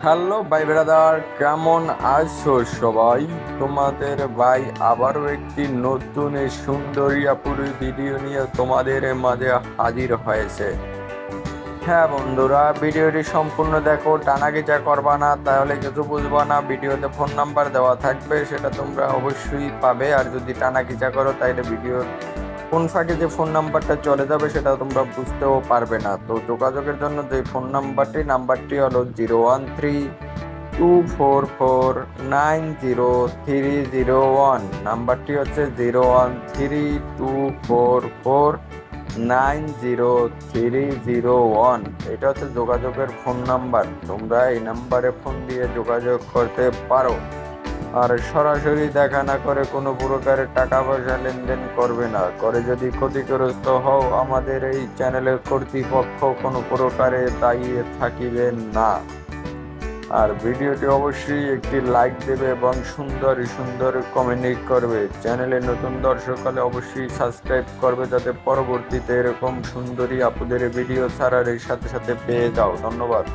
Hello ভাই brother, কেমন আছো সবাই? তোমাদের ভাই আবারও একটি নতুন সুন্দরী আপুর ভিডিও নিয়ে তোমাদের মাঝে হাজির হয়েছে। হ্যাঁ বন্ধুরা, ভিডিওটি সম্পূর্ণ দেখো, টানাকিচা করবা না, তাহলে কিছু বুঝবা না। ভিডিওতে ফোন নাম্বার দেওয়া থাকবে, সেটা তোমরা অবশ্যই পাবে। আর যদি টানাকিচা করো তাহলে ভিডিওর কোন ফাঁকে যে ফোন নাম্বারটা চলে যাবে সেটা তোমরা বুঝতেও পারবে না। তো যোগাযোগের জন্য যে ফোন নাম্বারটি হলো 013-244-90301। নাম্বারটি হচ্ছে 013-244-90301। এটা হচ্ছে যোগাযোগের ফোন নাম্বার। তোমরা এই নাম্বারে ফোন দিয়ে যোগাযোগ করতে পারো। আর সরাসরি দেখা না করে কোনো প্রকারের টাকা পয়সা লেনদেন করবে না। করে যদি ক্ষতিগ্রস্ত হও, আমাদের এই চ্যানেলের কর্তৃপক্ষ কোনো প্রকারে দায়ী থাকিবে না। আর ভিডিওটি অবশ্যই একটি লাইক দেবে এবং সুন্দর সুন্দর কমেন্ট করবে। চ্যানেলে নতুন দর্শক হলে অবশ্যই সাবস্ক্রাইব করবে, যাতে পরবর্তীতে এরকম সুন্দরী আপুদের ভিডিও ছাড়ার সাথে সাথে পেয়ে যাও। ধন্যবাদ।